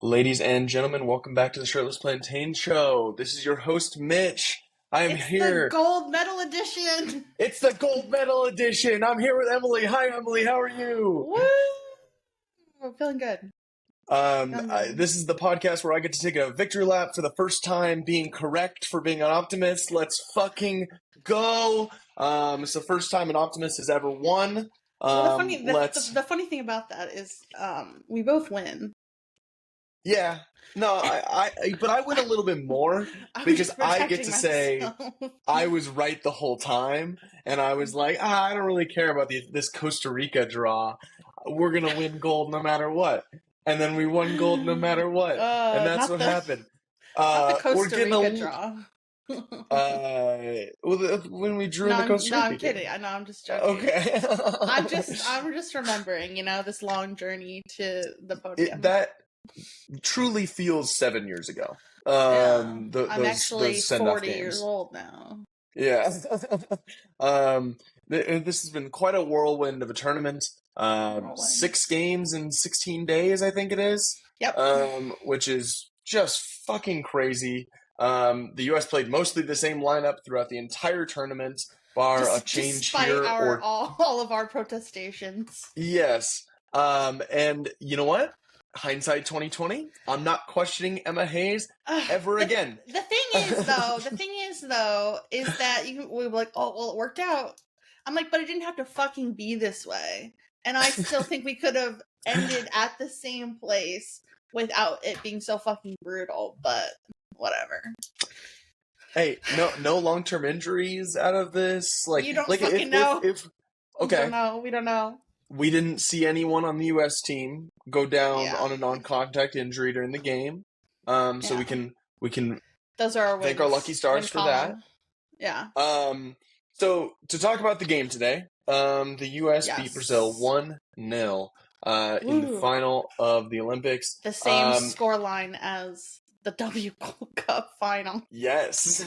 Ladies and gentlemen, welcome back to the Shirtless Plantain Show. This is your host, Mitch. I am It's the here. gold medal edition. It's the gold medal edition. I'm here with Emily. Hi, Emily. How are you? Woo! I'm feeling good. This is the podcast where I get to take a victory lap for the first time, being correct for being an optimist. Let's fucking go. It's the first time an optimist has ever won. Well, the funny thing about that is, we both win. Yeah. No, but I win a little bit more because I get to say I was right the whole time, and I was like, I don't really care about this Costa Rica draw. We're gonna win gold no matter what, and then we won gold no matter what, and that's what happened. Not the Costa Rica draw. When we drew in the Costa Rica. No, I'm kidding. I know, I'm just joking. Okay. I'm just remembering, this long journey to the podium. That truly feels 7 years ago. I'm actually 40 years old now. Yeah. This has been quite a whirlwind of a tournament. 6 games in 16 days, I think it is. Yep. Which is just fucking crazy. The U.S. played mostly the same lineup throughout the entire tournament, bar a change here. Despite all of our protestations. Yes. And you know what? Hindsight 2020. I'm not questioning Emma Hayes ever again. The thing is though, is that we were like, oh well, it worked out. I'm like, but it didn't have to fucking be this way. And I still think we could have ended at the same place without it being so fucking brutal. But whatever. Hey, no long-term injuries out of this. Like you don't fucking know. Okay. We don't know. We didn't see anyone on the U.S. team go down on a non-contact injury during the game. So we can those are our thank our lucky stars for that. Yeah. So to talk about the game today, the U.S. beat Brazil 1-0 in the final of the Olympics. The same scoreline as the W Gold Cup final. Yes.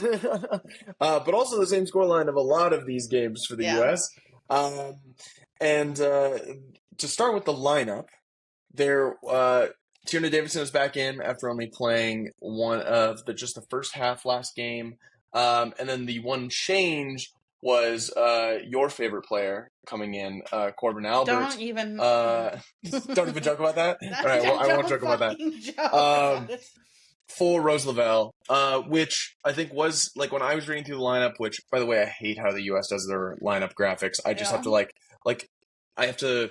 But also the same scoreline of a lot of these games for the U.S. And to start with the lineup, Tierna Davidson was back in after only playing one of just the first half last game. And then the one change was your favorite player coming in, Corbin Albert. Don't even joke about that. All right, well, I won't joke about that. For Rose Lavelle, which I think was like when I was reading through the lineup. Which, by the way, I hate how the U.S. does their lineup graphics. I just have to I have to.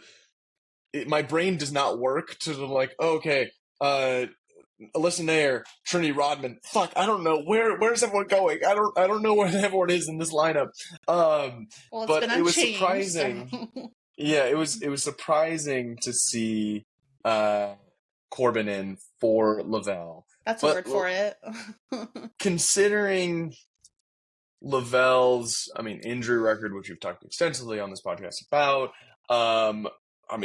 My brain does not work to okay. Alyssa Nair, Trinity Rodman. Fuck, I don't know where's everyone going. I don't know where everyone is in this lineup. But it was surprising. So. Yeah, it was surprising to see Corbin in for Lavelle. That's a word for it. Considering Lavelle's, injury record, which we've talked extensively on this podcast about.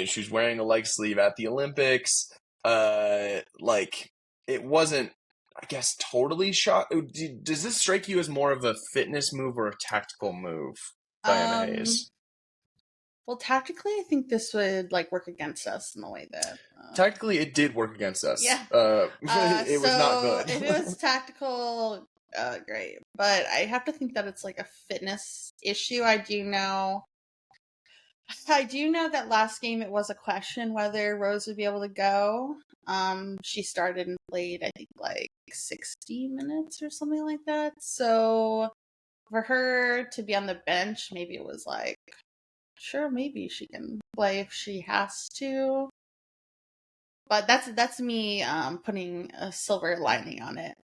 She's wearing a leg sleeve at the Olympics. It wasn't, I guess, totally shot. Does this strike you as more of a fitness move or a tactical move by Emma Hayes? Well, tactically, I think this would work against us in the way that tactically it did work against us. Yeah, it was not good. If it was tactical, great. But I have to think that it's a fitness issue. I do know that last game it was a question whether Rose would be able to go. She started and played, I think, 60 minutes or something like that. So for her to be on the bench, maybe it was sure, maybe she can play if she has to. But that's me putting a silver lining on it.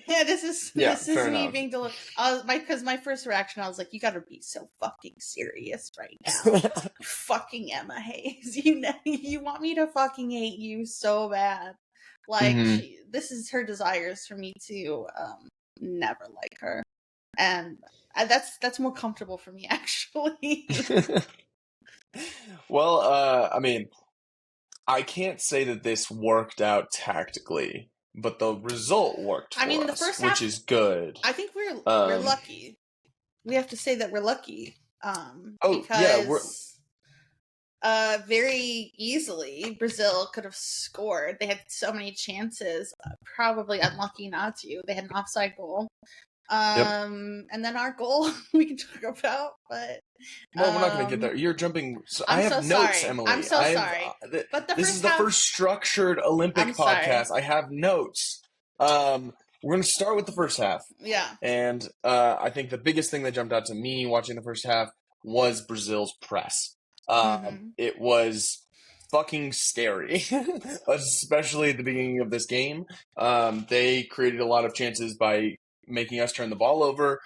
This is me enough. being because my first reaction, I was like, you gotta be so fucking serious right now. Fucking Emma Hayes. You want me to fucking hate you so bad. This is her desires for me to never like her. And that's more comfortable for me, actually. Well, I can't say that this worked out tactically, but the result worked for us, the first half, which is good. I think we're lucky. We have to say that we're lucky. very easily, Brazil could have scored. They had so many chances, probably unlucky not to. They had an offside goal. And then our goal we can talk about, but well, we're not going to get there. You're jumping. I have notes, sorry. Emily. I'm so sorry. But this is the first structured Olympic podcast. Sorry. I have notes. We're going to start with the first half. Yeah. And I think the biggest thing that jumped out to me watching the first half was Brazil's press. It was fucking scary, especially at the beginning of this game. They created a lot of chances by making us turn the ball over.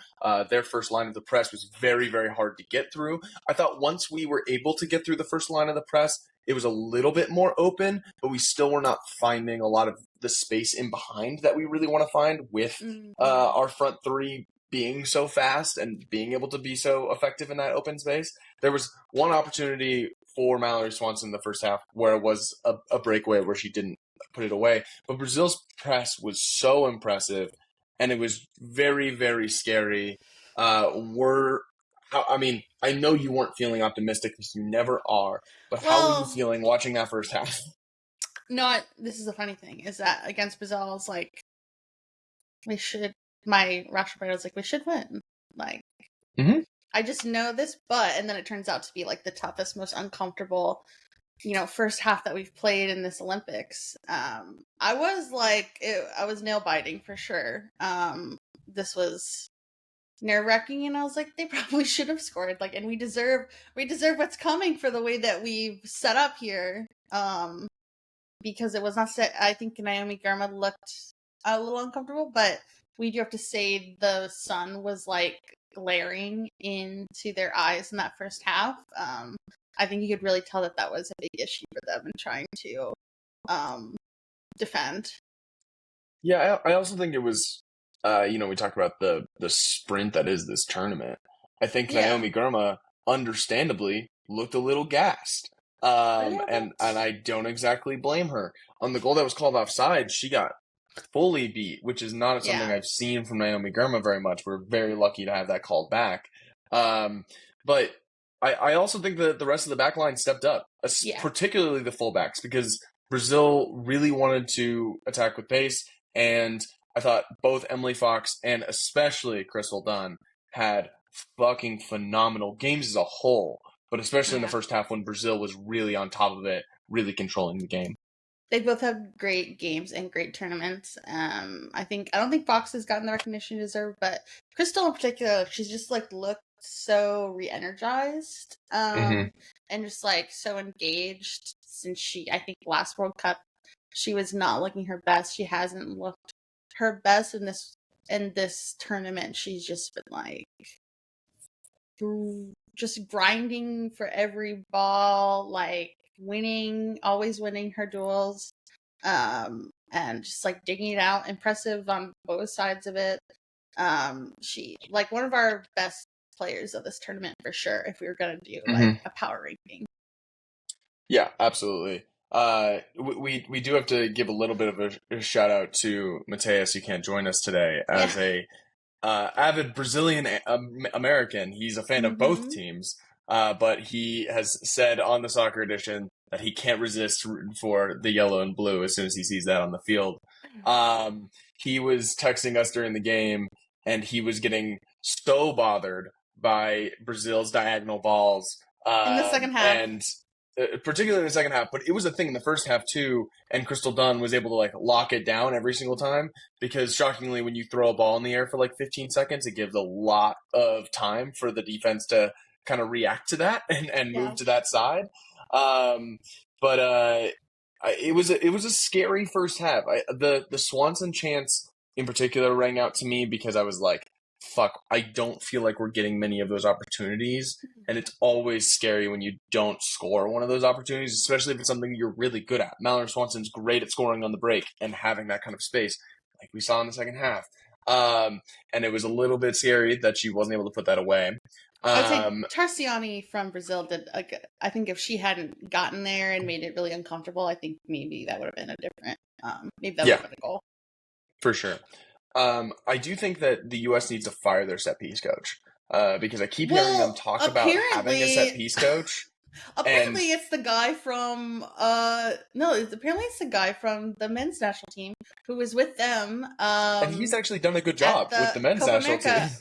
Their first line of the press was very, very hard to get through. I thought once we were able to get through the first line of the press, it was a little bit more open, but we still were not finding a lot of the space in behind that we really want to find with our front three being so fast and being able to be so effective in that open space. There was one opportunity for Mallory Swanson in the first half where it was a breakaway where she didn't put it away. But Brazil's press was so impressive, and it was very, very scary. I know you weren't feeling optimistic because you never are, but how were you feeling watching that first half? No, this is the funny thing, is that against Brazil, I was like, my rational brain was like, we should win. Like, I just know this, and then it turns out to be like the toughest, most uncomfortable, first half that we've played in this Olympics. I was nail biting for sure. This was nerve wracking, and I was like, they probably should have scored. Like, and we deserve what's coming for the way that we've set up here. Because it was not set. I think Naomi Girma looked a little uncomfortable, but we do have to say the sun was like glaring into their eyes in that first half. I think you could really tell that was a big issue for them in trying to defend. Yeah, I also think it was, we talked about the sprint that is this tournament. I think Naomi Girma, understandably, looked a little gassed. And I don't exactly blame her. On the goal that was called offside, she got fully beat, which is not something I've seen from Naomi Girma very much. We're very lucky to have that called back. But I also think that the rest of the back line stepped up, particularly the fullbacks, because Brazil really wanted to attack with pace, and I thought both Emily Fox and especially Crystal Dunn had fucking phenomenal games as a whole, but especially in the first half when Brazil was really on top of it, really controlling the game. They both have great games and great tournaments. I don't think Fox has gotten the recognition she deserved, but Crystal in particular, she's just like looked so re-energized and just like so engaged since I think last World Cup, she was not looking her best. She hasn't looked her best in this tournament. She's just been like just grinding for every ball, like always winning her duels, and just like digging it out. Impressive on both sides of it. She like one of our best players of this tournament for sure, if we were going to do like a power ranking. Yeah, absolutely. We do have to give a little bit of a shout out to Mateus, who can't join us today, as a avid Brazilian American. He's a fan of both teams, but he has said on the Soccer Edition that he can't resist rooting for the yellow and blue as soon as he sees that on the field. He was texting us during the game, and he was getting so bothered by Brazil's diagonal balls in the second half. And particularly in the second half, but it was a thing in the first half too, and Crystal Dunn was able to like lock it down every single time, because shockingly when you throw a ball in the air for like 15 seconds, it gives a lot of time for the defense to kind of react to that and move to that side. It was a scary first half. The Swanson chance in particular rang out to me because I was like, fuck, I don't feel like we're getting many of those opportunities. And it's always scary when you don't score one of those opportunities, especially if it's something you're really good at. Mallory Swanson's great at scoring on the break and having that kind of space, like we saw in the second half. And it was a little bit scary that she wasn't able to put that away. I would say Tarciani from Brazil did. I think if she hadn't gotten there and made it really uncomfortable, I think maybe that would have been a different. Maybe that would have been a goal. For sure. I do think that the U.S. needs to fire their set piece coach, because I keep hearing them talk about having a set piece coach. Apparently, it's the guy from apparently it's the guy from the men's national team who was with them. And he's actually done a good At job with the the men's Copa national America.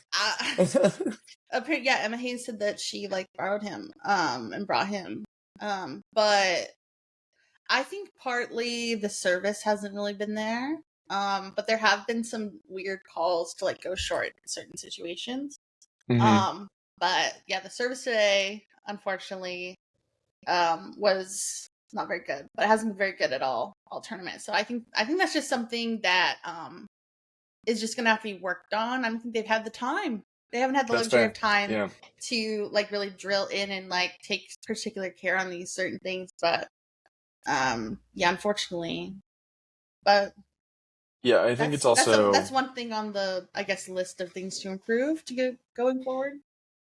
team. Apparently, yeah, Emma Hayes said that she like borrowed him, and brought him. But I think partly the service hasn't really been there. But there have been some weird calls to like go short in certain situations. Mm-hmm. But yeah, the service today, unfortunately, was not very good, but it hasn't been very good at all tournament. So I think that's just something that is just gonna have to be worked on. I don't think they've had the time. They haven't had the That's luxury fair. of time Yeah. to like really drill in and like take particular care on these certain things. But yeah, unfortunately. But Yeah, I think it's also that's one thing on the, I guess, list of things to improve to go going forward.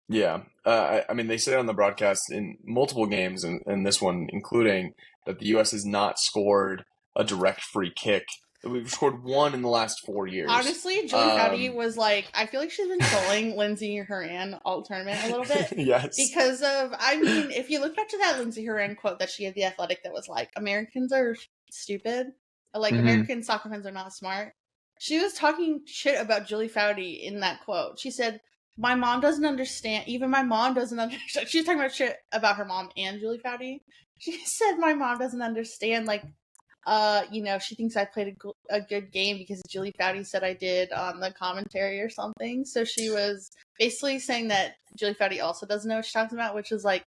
yeah. I mean, they say on the broadcast in multiple games, and this one including, that the U.S. has not scored a direct free kick. We've scored one in the last 4 years. Honestly, Julie Foudy was like, I feel like she's been trolling Lindsay Horan all tournament a little bit. Yes. Because of, I mean, if you look back to that Lindsay Horan quote that she had The Athletic that was like, Americans are stupid. Like, American soccer fans are not smart. She was talking shit about Julie Foudy in that quote. She said, my mom doesn't understand. Even my mom doesn't understand. She was talking about shit about her mom and Julie Foudy. She said, my mom doesn't understand, like, she thinks I played a good game because Julie Foudy said I did on the commentary or something. So she was basically saying that Julie Foudy also doesn't know what she's talking about, which is like,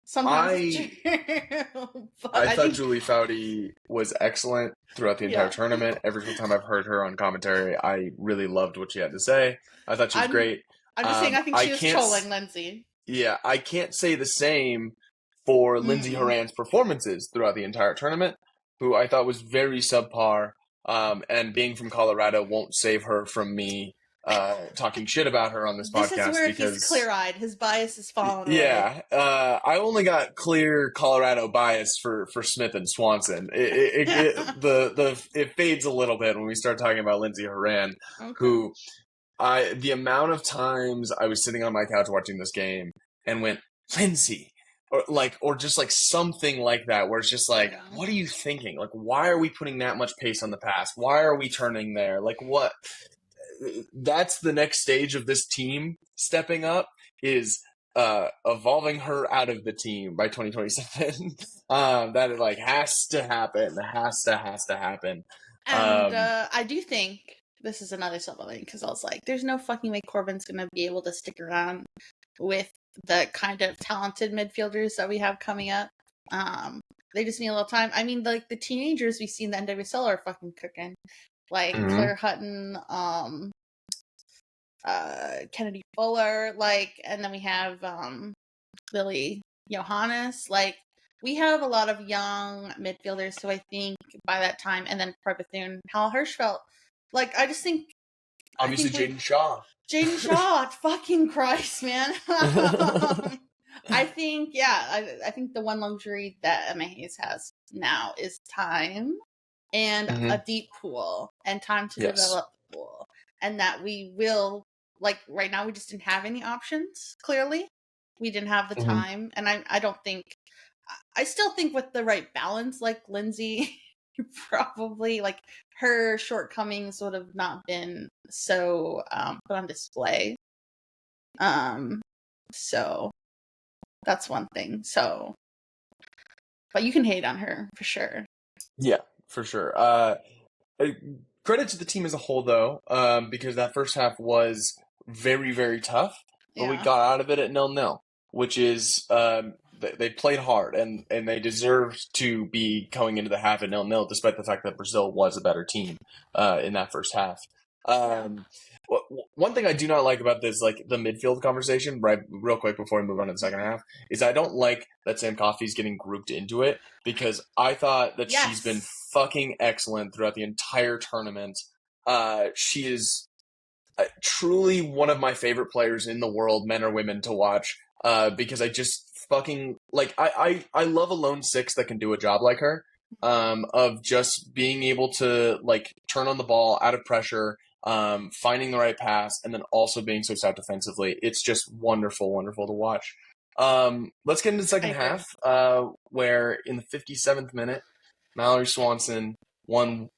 sometimes it's true. I thought Julie Foudy was excellent throughout the entire tournament. Every single time I've heard her on commentary, I really loved what she had to say. I thought she was great. I'm just saying, I think she was trolling Lindsay. Yeah, I can't say the same for Lindsay Horan's performances throughout the entire tournament, who I thought was very subpar. And being from Colorado won't save her from me talking shit about her on this podcast. This is where he's clear-eyed. His bias is falling away. Yeah, I only got clear Colorado bias for Smith and Swanson. It fades a little bit when we start talking about Lindsay Horan, who the amount of times I was sitting on my couch watching this game and went, Lindsay, or just like something like that, where it's just like, what are you thinking? Like, why are we putting that much pace on the pass? Why are we turning there? Like, what? That's the next stage of this team stepping up, is evolving her out of the team by 2027. That like has to happen. Has to happen. And I do think this is another silver lining, because I was like, there's no fucking way Corbin's gonna be able to stick around with the kind of talented midfielders that we have coming up. They just need a little time. I mean, like the teenagers we see in the NWSL are fucking cooking. Like Claire Hutton, Kennedy Fuller, like, and then we have Lily Johannes. Like, we have a lot of young midfielders who I think by that time, and then Troy Bethune, Hal Hirschfeld. Like, I just think obviously Jaden Shaw. Jaden Shaw, fucking Christ, man. I think, I think the one luxury that Emma Hayes has now is time and a deep pool and time to develop the pool. And that we will, like, right now we just didn't have any options, clearly. We didn't have the time. And I don't think, I still think with the right balance, like Lindsay, probably, like, her shortcomings would have not been so put on display. So that's one thing. So, but you can hate on her for sure. Yeah, for sure. Credit to the team as a whole, though, because that first half was very, very tough, but we got out of it at 0-0, which is they played hard, and they deserved to be going into the half at 0-0, despite the fact that Brazil was a better team in that first half. One thing I do not like about this, like the midfield conversation, right, real quick before we move on to the second half, is I don't like that Sam Coffey's getting grouped into it, because I thought that she's been fucking excellent throughout the entire tournament. She is truly one of my favorite players in the world, men or women, to watch, because I just fucking, like, I love a lone six that can do a job like her, of just being able to, like, turn on the ball out of pressure, finding the right pass, and then also being so stout defensively. It's just wonderful, wonderful to watch. Let's get into the second half, where in the 57th minute, Mallory Swanson got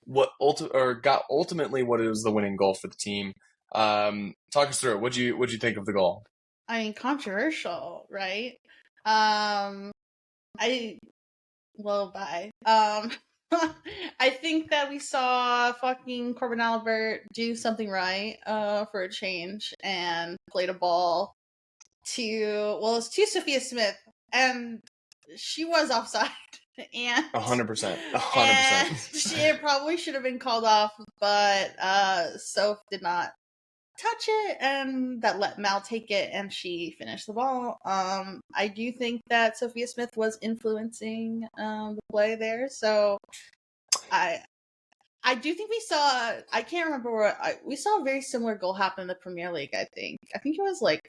ultimately what is the winning goal for the team. Talk us through it. What'd you think of the goal? I mean, controversial, right? Bye. I think that we saw fucking Corbin Albert do something right, for a change, and played a ball it's to Sophia Smith, and she was offside, and 100%, and she probably should have been called off, but Soph did not touch it, and that let Mal take it, and she finished the ball. I do think that Sophia Smith was influencing the play there, so I do think we saw. I can't remember where we saw a very similar goal happen in the Premier League. I think it was like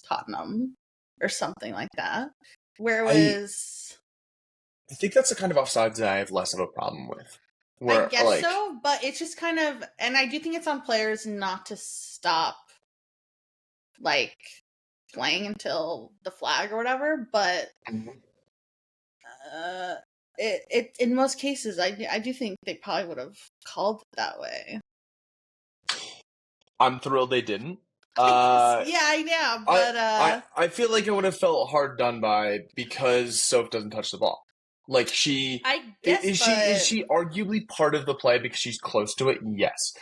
Tottenham or something like that, where it was. I think that's the kind of offsides that I have less of a problem with. I guess so, but it's just kind of, and I do think it's on players not to stop, like, playing until the flag or whatever. But it in most cases, I do think they probably would have called it that way. I'm thrilled they didn't. Yeah, I know, but I feel like it would have felt hard done by because Soph doesn't touch the ball. Like I guess, is she arguably part of the play because she's close to it? Yes.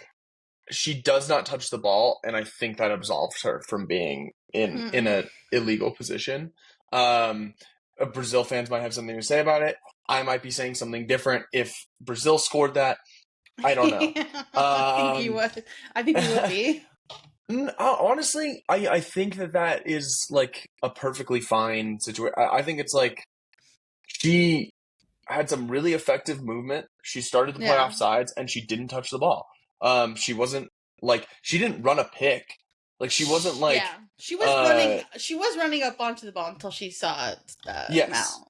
She does not touch the ball, and I think that absolves her from being in an illegal position. Brazil fans might have something to say about it. I might be saying something different. If Brazil scored that, I don't know. I think you would. I think you would be. Honestly, I think that is like a perfectly fine situation. I think it's like she had some really effective movement. She started the play off sides, and she didn't touch the ball. She wasn't like, she didn't run a pick. Like, she wasn't like, she was running up onto the ball until she saw Mal.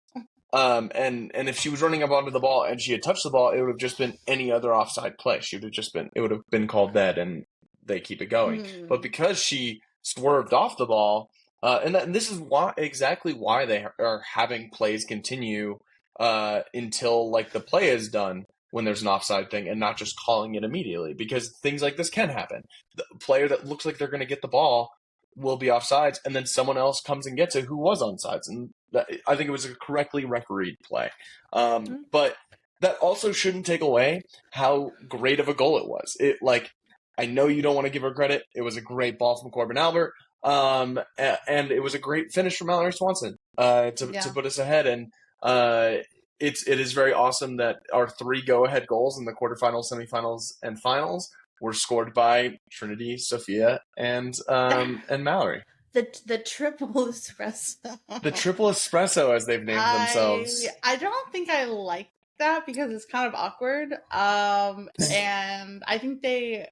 And if she was running up onto the ball and she had touched the ball, it would have just been any other offside play. It would have been called dead, and they keep it going. But because she swerved off the ball, and this is exactly why they are having plays continue until like the play is done when there's an offside thing, and not just calling it immediately, because things like this can happen. The player that looks like they're going to get the ball will be offsides, and then someone else comes and gets it who was onside, and I think it was a correctly refereed play. But that also shouldn't take away how great of a goal it was. I know you don't want to give her credit. It was a great ball from Corbin Albert, and it was a great finish from Mallory Swanson to put us ahead. And it is very awesome that our 3 go-ahead goals in the quarterfinals, semifinals, and finals were scored by Trinity, Sophia, and Mallory. The triple espresso. The triple espresso, as they've named themselves. I don't think I like that because it's kind of awkward. And I think they,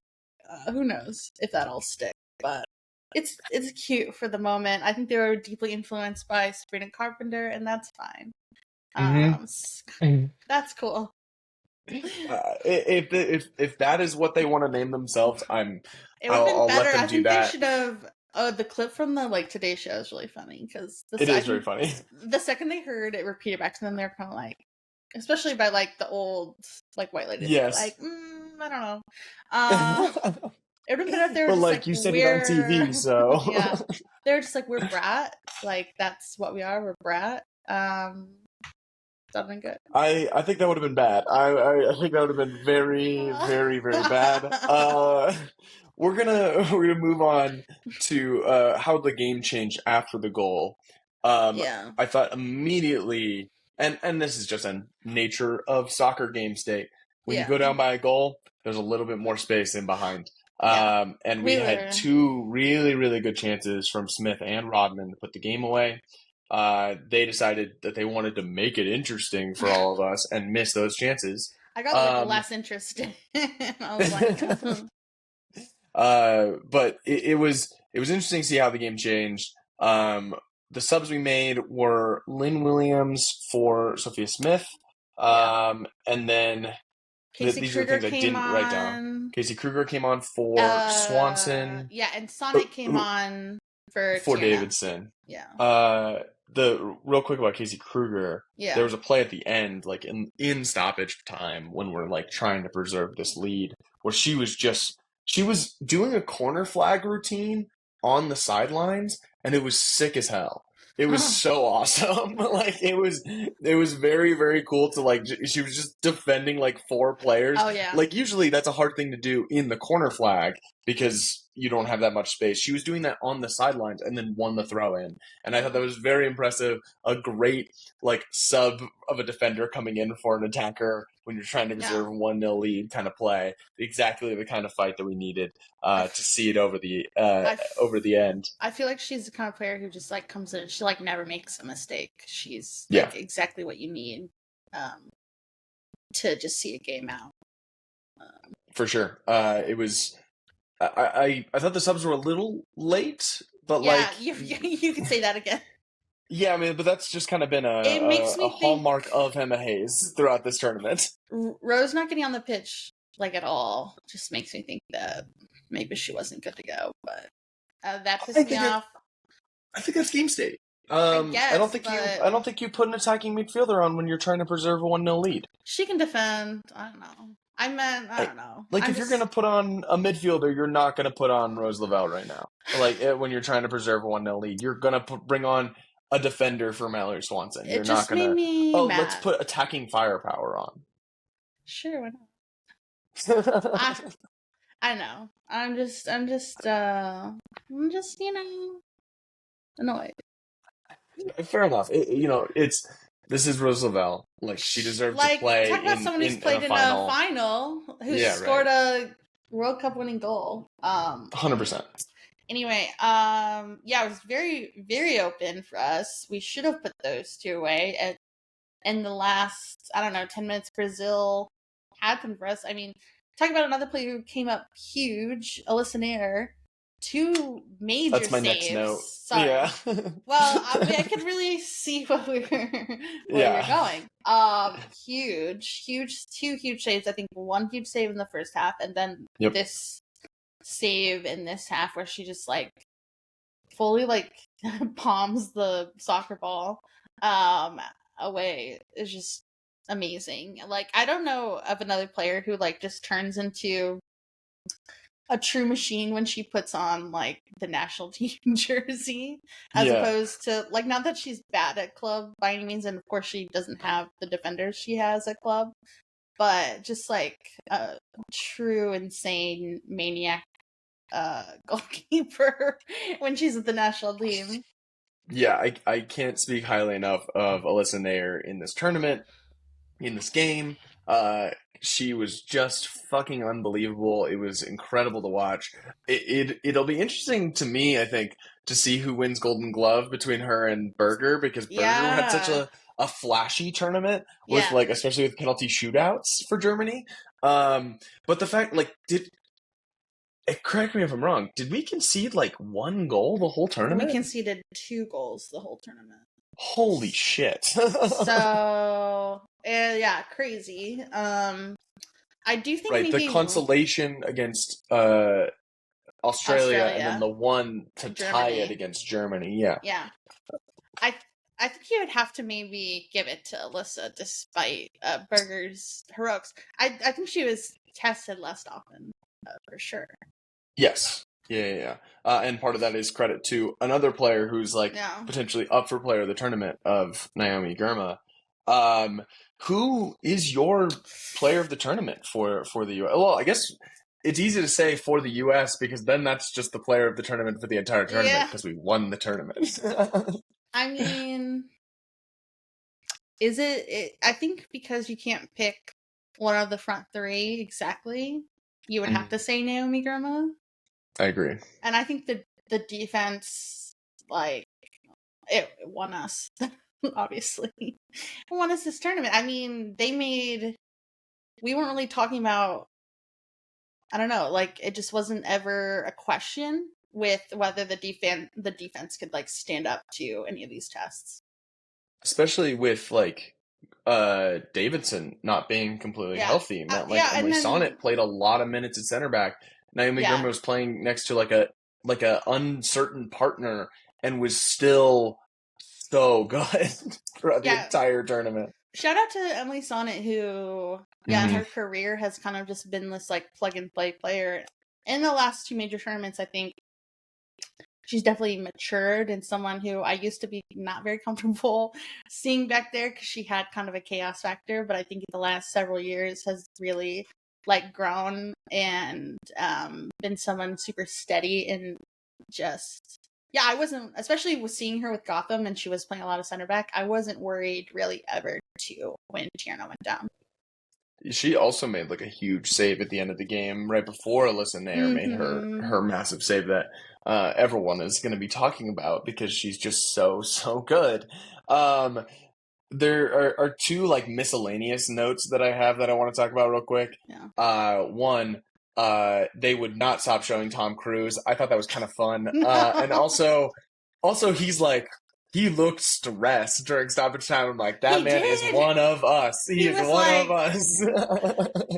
who knows if that'll stick, but it's cute for the moment. I think they were deeply influenced by Sabrina Carpenter, and that's fine. That's cool. If that is what they want to name themselves, It would have been better. Let them do that. They should have. The clip from the Today Show is really funny because it is very funny. The second they heard it repeated back to them, they're kind of like, especially by the old white ladies. Yes. I don't know. It would have been better if they were just you said it on TV, so yeah, they're just like, we're brat. That's what we are. We're brat. Something good. I think that would have been bad. I think that would have been very, very, very bad. We're gonna move on to how the game changed after the goal. I thought immediately, and this is just a nature of soccer game state. When you go down by a goal, there's a little bit more space in behind. And we had 2 really, really good chances from Smith and Rodman to put the game away. They decided that they wanted to make it interesting for all of us and miss those chances. I got less interested. I was like, but it was interesting to see how the game changed. The subs we made were Lynn Williams for Sophia Smith, and then these are the things I didn't write down. Casey Kruger came on for Swanson. Yeah, and Sonic came on for Davidson. Yeah. the real quick about Casey Kruger, Yeah. there was a play at the end, like in stoppage time, when we're like trying to preserve this lead, where she was doing a corner flag routine on the sidelines, and it was sick as hell. It was so awesome. Like it was very, very cool to like, she was just defending like 4 players. Oh yeah. Like usually that's a hard thing to do in the corner flag because you don't have that much space. She was doing that on the sidelines and then won the throw in. And I thought that was very impressive. A great like sub of a defender coming in for an attacker when you're trying to preserve a 1-0 lead kind of play. Exactly the kind of fight that we needed to see it over the end. I feel like she's the kind of player who just like comes in and she like never makes a mistake. She's like exactly what you need to just see a game out. For sure. It was I thought the subs were a little late, but like you can say that again. Yeah, I mean, but that's just kind of been a hallmark of Emma Hayes throughout this tournament. Rose not getting on the pitch like at all just makes me think that maybe she wasn't good to go, but that pissed me off. I think that's game state. I don't think you put an attacking midfielder on when you're trying to preserve a 1-0 lead. She can defend. I don't know. I don't know. Like, if you're going to put on a midfielder, you're not going to put on Rose Lavelle right now. Like, when you're trying to preserve a 1-0 lead, you're going to bring on a defender for Mallory Swanson. You're not going to, let's put attacking firepower on. Sure, why not? I know. I'm just, annoyed. Fair enough. This is Rose Lavelle. Like, she deserves to play talk about someone who's played in a final, who's scored a World Cup winning goal. 100%. Anyway, it was very, very open for us. We should have put those 2 away. In the last, 10 minutes, Brazil had them for us. I mean, talk about another player who came up huge, Alyssa Nair. 2 major That's my saves. next note. Sorry. Yeah. Well, I could really see where you're going. Huge, 2 huge saves. I think 1 huge save in the first half, and then this save in this half where she just like fully like palms the soccer ball away is just amazing. Like, I don't know of another player who like just turns into a true machine when she puts on like the national team jersey, as opposed to like, not that she's bad at club by any means, and of course she doesn't have the defenders she has at club, but just like a true insane maniac goalkeeper when she's at the national team. Yeah, I can't speak highly enough of Alyssa Nair in this tournament, in this game. She was just fucking unbelievable. It was incredible to watch. It'll be interesting to me, I think, to see who wins Golden Glove between her and Berger, because Berger had such a flashy tournament with like, especially with penalty shootouts for Germany. But the fact, like, correct me if I'm wrong, did we concede like 1 goal the whole tournament? We conceded 2 goals the whole tournament. Holy shit. So, crazy. I do think maybe the consolation against Australia, and then the one to tie it against Germany. Yeah. I think you would have to maybe give it to Alyssa despite Berger's heroics. I think she was tested less often, for sure. Yes. Yeah. And part of that is credit to another player who's like potentially up for player of the tournament, of Naomi Girma. Who is your player of the tournament for the U.S.? Well, I guess it's easy to say for the U.S. because then that's just the player of the tournament for the entire tournament because we won the tournament. I mean, is it? I think because you can't pick one of the front 3 exactly, you would have to say Naomi Girma. I agree. And I think the defense, like, it won us, obviously. It won us this tournament. I mean, we weren't really talking about, I don't know, like, it just wasn't ever a question with whether the defense could, like, stand up to any of these tests. Especially with, like, Davidson not being completely healthy. Emily Sonnet played a lot of minutes at center back. Naomi Girma was playing next to like a uncertain partner and was still so good throughout the entire tournament. Shout out to Emily Sonnet, who, in her career has kind of just been this like plug and play player. In the last 2 major tournaments, I think she's definitely matured, and someone who I used to be not very comfortable seeing back there because she had kind of a chaos factor. But I think in the last several years has really like grown and been someone super steady and just. Yeah, I wasn't, especially with seeing her with Gotham and she was playing a lot of center back, I wasn't worried really ever to when Tierna went down. She also made like a huge save at the end of the game right before Alyssa Nair made her massive save that everyone is going to be talking about because she's just so good. There are 2 like miscellaneous notes that I have that I want to talk about real quick. Yeah. One, they would not stop showing Tom Cruise. I thought that was kind of fun. And also he's like, he looked stressed during stoppage time. I'm like, that man is one of us. He is one of us.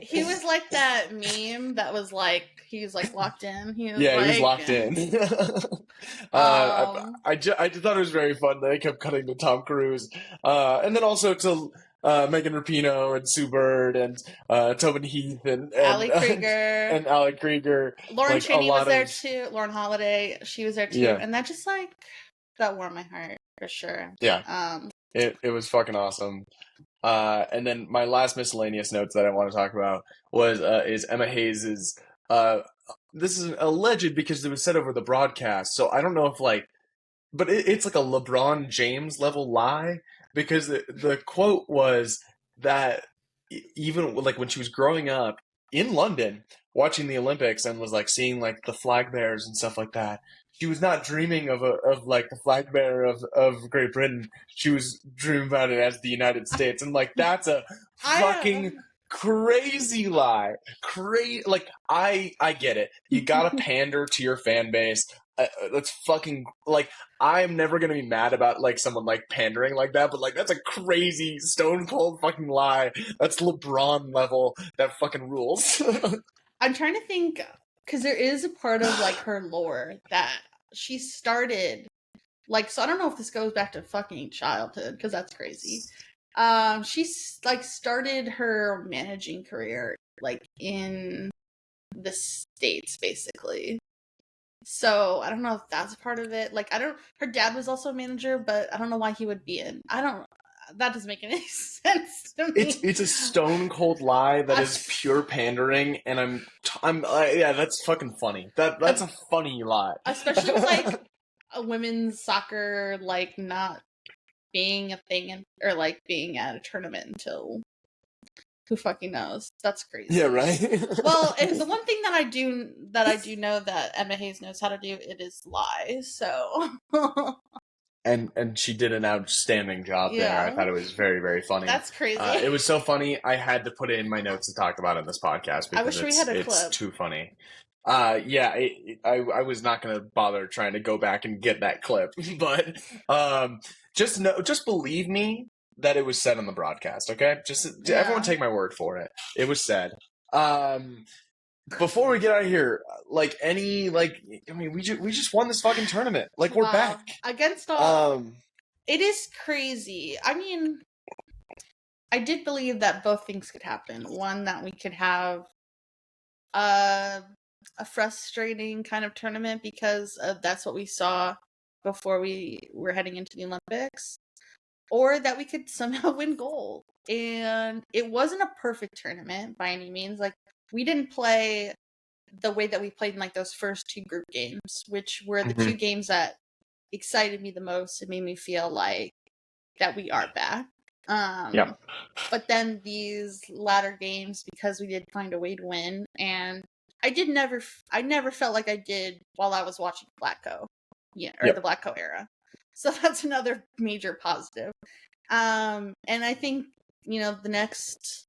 He was like that meme that was like, he was like locked in. He was he was locked in. I just thought it was very fun that they kept cutting to Tom Cruise. And then also to Megan Rapinoe and Sue Bird and Tobin Heath and Allie Krieger. And Allie Krieger. Lauren like, Cheney was there too. Lauren Holiday, she was there too. Yeah. And that just like, that warmed my heart for sure. Yeah. It was fucking awesome. And then my last miscellaneous notes that I want to talk about is Emma Hayes's. This is alleged because it was said over the broadcast, so I don't know if like, but it's like a LeBron James level lie because the quote was that even like when she was growing up in London watching the Olympics and was like seeing like the flag bearers and stuff like that, she was not dreaming of like the flag bearer of Great Britain. She was dreaming about it as the United States, and like that's a fucking crazy lie. Like I get it. You gotta pander to your fan base. That's fucking like I'm never gonna be mad about like someone like pandering like that, but like that's a crazy stone cold fucking lie. That's LeBron level. That fucking rules. I'm trying to think because there is a part of like her lore that she started like, so I don't know if this goes back to fucking childhood because that's crazy. She's like started her managing career like in the States basically. So I don't know if that's part of it. Like her dad was also a manager, but I don't know why he would be in. That doesn't make any sense to me. It's a stone cold lie that is pure pandering, and I'm yeah, that's fucking funny. That's a funny lie. Especially with like a women's soccer like not being a thing or like being at a tournament until who fucking knows. That's crazy. Yeah, right. Well, the one thing that I do know that Emma Hayes knows how to do, it is lie. So. And she did an outstanding job there. I thought it was very, very funny. That's crazy. It was so funny. I had to put it in my notes to talk about it in this podcast because I wish we had a clip. It's too funny. Yeah, I was not going to bother trying to go back and get that clip, but just believe me that it was said on the broadcast. Okay, everyone take my word for it. It was said. Before we get out of here, like I mean, we just won this fucking tournament. Like we're back against all. It is crazy. I mean, I did believe that both things could happen. One, that we could have a frustrating kind of tournament because that's what we saw before we were heading into the Olympics, or that we could somehow win gold. And it wasn't a perfect tournament by any means. Like, we didn't play the way that we played in like those first 2 group games, which were the 2 games that excited me the most and made me feel like that we are back. But then these latter games, because we did find a way to win, and I never felt like I did while I was watching Blackco, the Blackco era. So that's another major positive. And I think, the next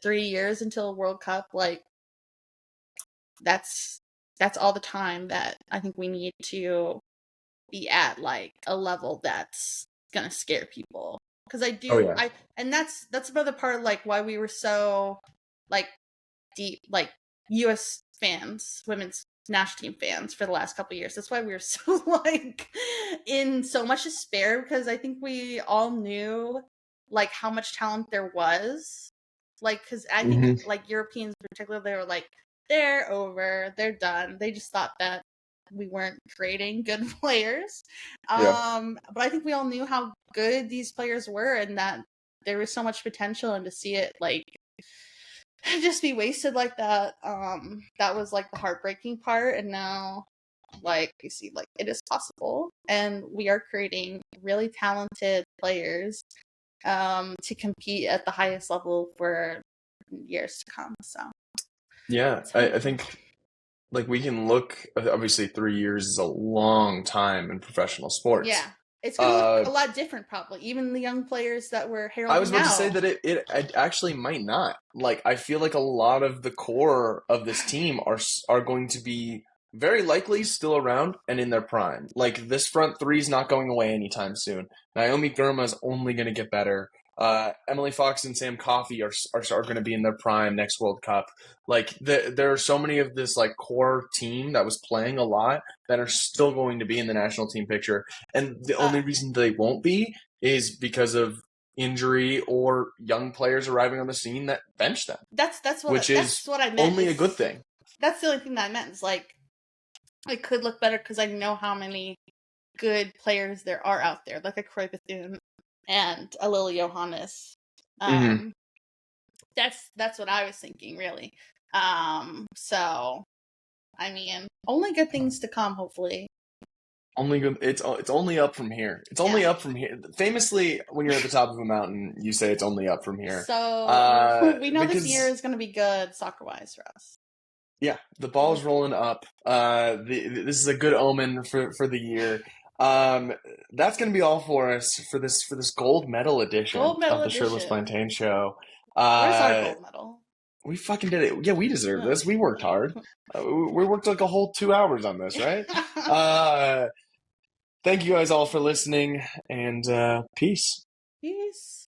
3 years until World Cup, like that's all the time that I think we need to be at like a level that's gonna scare people. Because I do, and that's another part of like why we were so like deep, like U.S. fans, women's national team fans for the last couple of years. That's why we were so like in so much despair, because I think we all knew like how much talent there was. Like, because I think like Europeans in particular, they were like, they're over, they're done. They just thought that we weren't creating good players. But I think we all knew how good these players were and that there was so much potential, and to see it like just be wasted like that, that was like the heartbreaking part. And now like we see like it is possible, and we are creating really talented players to compete at the highest level for years to come. So yeah, I think like we can look, obviously 3 years is a long time in professional sports. Yeah, it's going to look a lot different probably. Even the young players that we're heralding I was about now. to say that it actually might not. Like, I feel like a lot of the core of this team are going to be very likely still around and in their prime. Like, this front three is not going away anytime soon. Naomi Girma is only going to get better. Emily Fox and Sam Coffey are going to be in their prime next World Cup. Like, there are so many of this like core team that was playing a lot that are still going to be in the national team picture. And the only reason they won't be is because of injury or young players arriving on the scene that bench them. That's what I meant. Only a good thing. That's the only thing that I meant. Is like it could look better because I know how many good players there are out there, like a Croy Bethune and a Lily Johannes. That's what I was thinking, really. So I mean, only good things to come, hopefully. Only good. It's only up from here. It's only up from here. Famously, when you're at the top of a mountain, you say it's only up from here. So we know this year is going to be good soccer-wise for us. Yeah, the ball's rolling up. This is a good omen for the year. That's going to be all for us for this gold medal edition of the Shirtless Plantain Show. Where's our gold medal? We fucking did it. Yeah, we deserve this. We worked hard. We worked like a whole 2 hours on this, right? Thank you guys all for listening, and peace. Peace.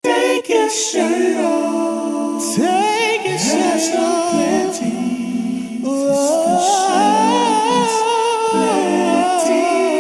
Take your shirt off. Take your shirt off.